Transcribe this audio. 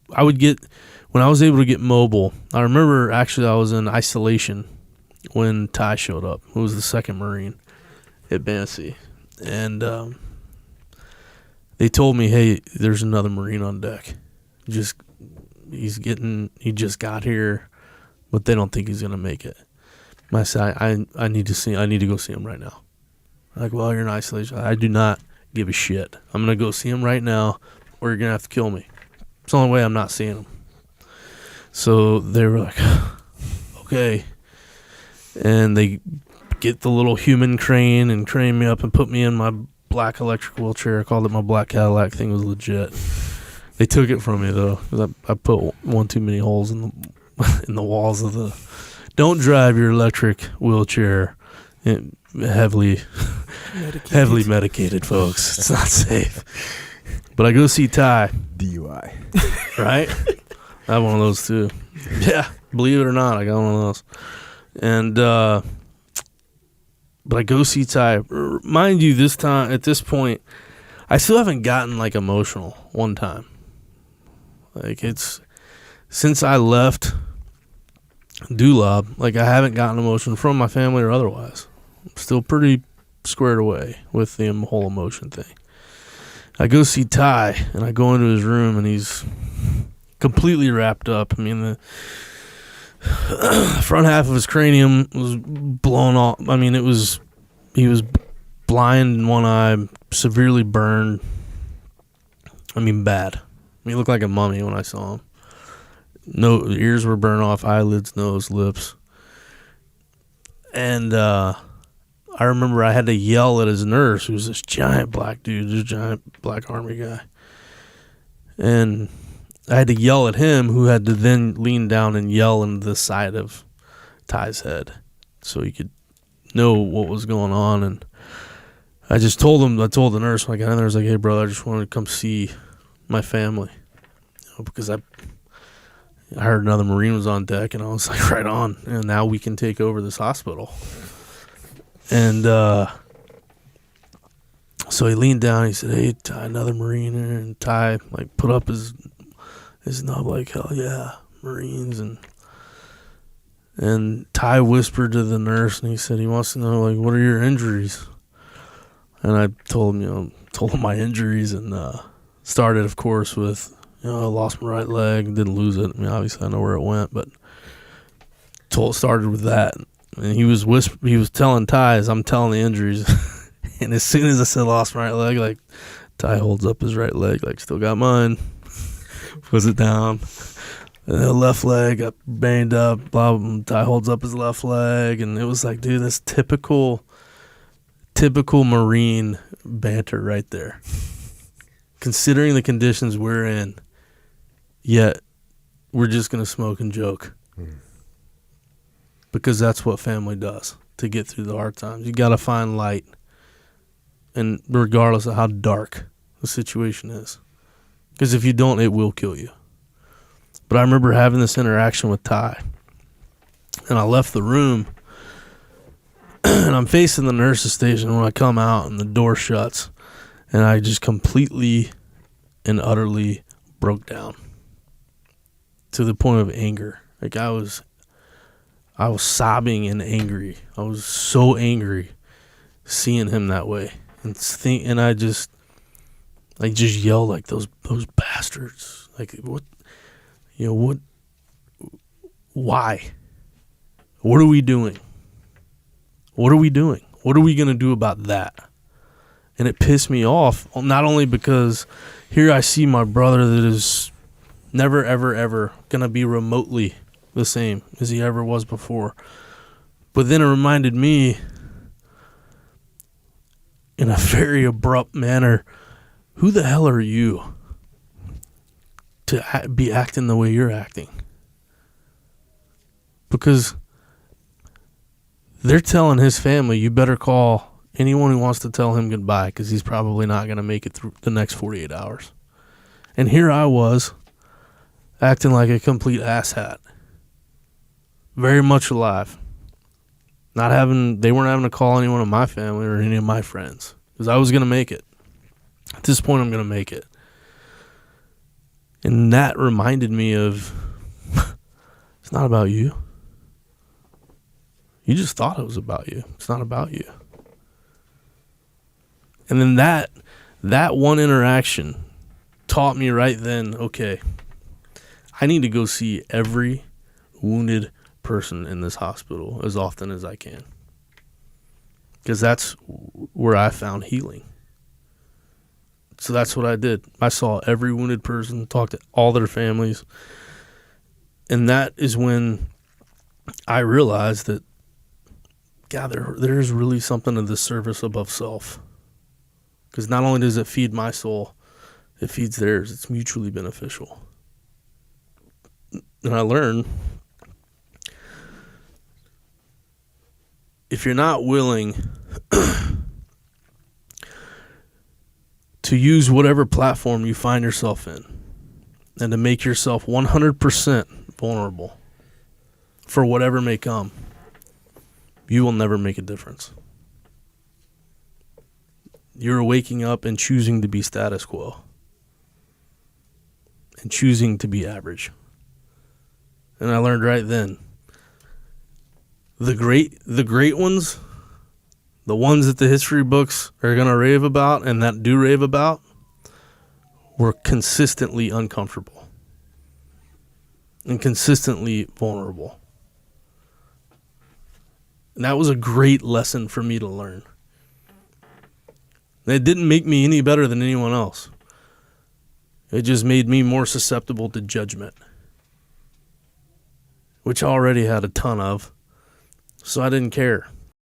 when I was able to get mobile, I remember actually I was in isolation when Ty showed up, who was the second Marine at Bamsey. And they told me, hey, there's another Marine on deck. He just got here, but they don't think he's going to make it. I said, I need to go see him right now. Like, well, you're in isolation. I do not give a shit. I'm going to go see him right now, or you're going to have to kill me. It's the only way I'm not seeing him. So they were like, okay. And they get the little human crane and crane me up and put me in my black electric wheelchair. I called it my black Cadillac. Thing was legit. They took it from me, though, because I put one too many holes in the walls of the... Don't drive your electric wheelchair heavily medicated, folks. It's not safe. But I go see Ty. DUI. Right? I have one of those, too. Yeah, believe it or not, I got one of those. And, but I go see Ty. Mind you, at this point, I still haven't gotten, like, emotional one time. Like, it's... Since I left... Dulab, like I haven't gotten emotion from my family or otherwise. I'm still pretty squared away with the whole emotion thing. I go see Ty, and I go into his room, and he's completely wrapped up. I mean, the front half of his cranium was blown off. I mean, he was blind in one eye, severely burned. I mean, bad. I mean, he looked like a mummy when I saw him. No, ears were burned off, eyelids, nose, lips. And I remember I had to yell at his nurse, who was this giant black dude, this giant black army guy. And I had to yell at him, who had to then lean down and yell into the side of Ty's head so he could know what was going on. And I told the nurse when I got in there, I was like, hey, brother, I just wanted to come see my family. Because I heard another Marine was on deck, and I was like, right on. And now we can take over this hospital. And so he leaned down. He said, hey, Ty, another Marine here. And Ty, like, put up his nub like, hell yeah, Marines. And Ty whispered to the nurse, and he said he wants to know, like, what are your injuries? And I told him my injuries, and started, of course, with... I lost my right leg, didn't lose it. I mean, obviously I know where it went, but started with that. And he was telling Ty as I'm telling the injuries. And as soon as I said lost my right leg, like, Ty holds up his right leg, like, still got mine. Puts it down. And the left leg got banged up, blah, blah, blah. Ty holds up his left leg. And it was like, dude, that's typical Marine banter right there. Considering the conditions we're in, yet we're just going to smoke and joke. Because that's what family does to get through the hard times. You got to find light, and regardless of how dark the situation is. Because if you don't, it will kill you. But I remember having this interaction with Ty, and I left the room, and I'm facing the nurse's station when I come out, and the door shuts, and I just completely and utterly broke down. To the point of anger. Like I was sobbing and angry. I was so angry seeing him that way. And I just yelled like those bastards. Like what why? What are we doing? What are we doing? What are we gonna do about that? And it pissed me off, not only because here I see my brother that is never, ever, ever going to be remotely the same as he ever was before. But then it reminded me, in a very abrupt manner, who the hell are you to be acting the way you're acting? Because they're telling his family, you better call anyone who wants to tell him goodbye, because he's probably not going to make it through the next 48 hours. And here I was, acting like a complete asshat. Very much alive. They weren't having to call anyone in my family or any of my friends, because I was going to make it. At this point, I'm going to make it. And that reminded me of, it's not about you. You just thought it was about you. It's not about you. And then that one interaction taught me right then, okay, I need to go see every wounded person in this hospital as often as I can. Because that's where I found healing. So that's what I did. I saw every wounded person, talked to all their families. And that is when I realized that, God, there is really something of the service above self. Because not only does it feed my soul, it feeds theirs. It's mutually beneficial. And I learned, if you're not willing to use whatever platform you find yourself in and to make yourself 100% vulnerable for whatever may come, you will never make a difference. You're waking up and choosing to be status quo and choosing to be average. And I learned right then, the great ones, the ones that the history books are going to rave about and that do rave about, were consistently uncomfortable and consistently vulnerable. And that was a great lesson for me to learn. It didn't make me any better than anyone else. It just made me more susceptible to judgment, which I already had a ton of, so I didn't care.